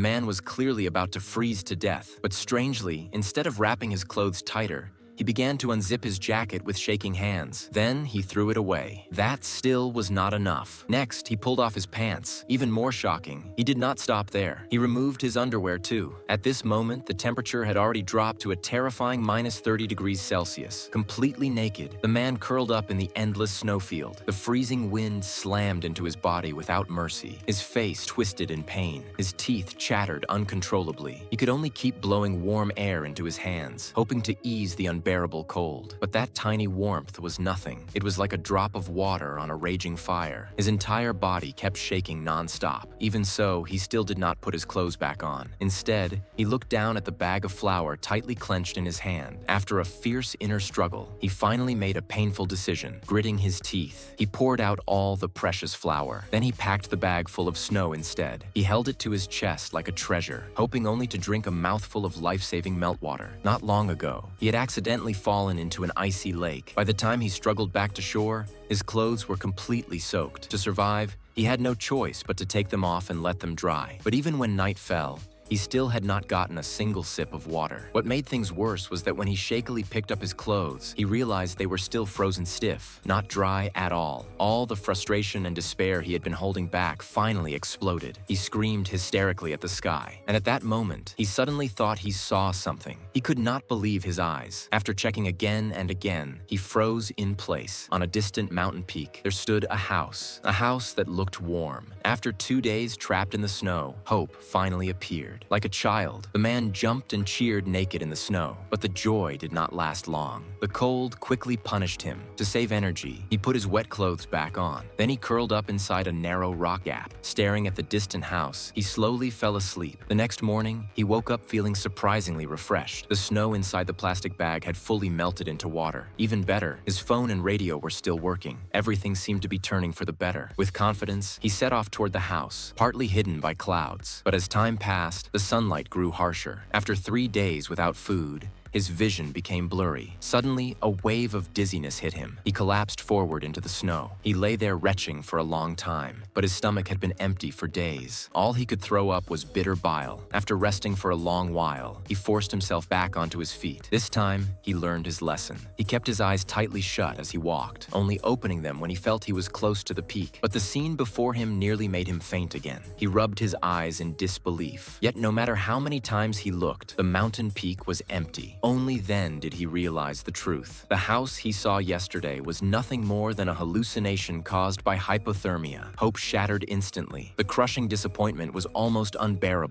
The man was clearly about to freeze to death, but strangely, instead of wrapping his clothes tighter, he began to unzip his jacket with shaking hands. Then he threw it away. That still was not enough. Next, he pulled off his pants. Even more shocking, he did not stop there. He removed his underwear too. At this moment, the temperature had already dropped to a terrifying -30°C. Completely naked, the man curled up in the endless snowfield. The freezing wind slammed into his body without mercy. His face twisted in pain. His teeth chattered uncontrollably. He could only keep blowing warm air into his hands, hoping to ease the unbearable cold. But that tiny warmth was nothing. It was like a drop of water on a raging fire. His entire body kept shaking non-stop. Even so, he still did not put his clothes back on. Instead, he looked down at the bag of flour tightly clenched in his hand. After a fierce inner struggle, he finally made a painful decision. Gritting his teeth, he poured out all the precious flour. Then he packed the bag full of snow instead. He held it to his chest like a treasure, hoping only to drink a mouthful of life-saving meltwater. Not long ago, he had accidentally fallen into an icy lake. By the time he struggled back to shore, his clothes were completely soaked. To survive, he had no choice but to take them off and let them dry. But even when night fell, he still had not gotten a single sip of water. What made things worse was that when he shakily picked up his clothes, he realized they were still frozen stiff, not dry at all. All the frustration and despair he had been holding back finally exploded. He screamed hysterically at the sky, and at that moment, he suddenly thought he saw something. He could not believe his eyes. After checking again and again, he froze in place. On a distant mountain peak, there stood a house that looked warm. After 2 days trapped in the snow, hope finally appeared. Like a child, the man jumped and cheered naked in the snow, but the joy did not last long. The cold quickly punished him. To save energy, he put his wet clothes back on. Then he curled up inside a narrow rock gap. Staring at the distant house, he slowly fell asleep. The next morning, he woke up feeling surprisingly refreshed. The snow inside the plastic bag had fully melted into water. Even better, his phone and radio were still working. Everything seemed to be turning for the better. With confidence, he set off toward the house, partly hidden by clouds. But as time passed, the sunlight grew harsher. After 3 days without food, his vision became blurry. Suddenly, a wave of dizziness hit him. He collapsed forward into the snow. He lay there retching for a long time, but his stomach had been empty for days. All he could throw up was bitter bile. After resting for a long while, he forced himself back onto his feet. This time, he learned his lesson. He kept his eyes tightly shut as he walked, only opening them when he felt he was close to the peak. But the scene before him nearly made him faint again. He rubbed his eyes in disbelief. Yet no matter how many times he looked, the mountain peak was empty. Only then did he realize the truth. The house he saw yesterday was nothing more than a hallucination caused by hypothermia. Hope shattered instantly. The crushing disappointment was almost unbearable.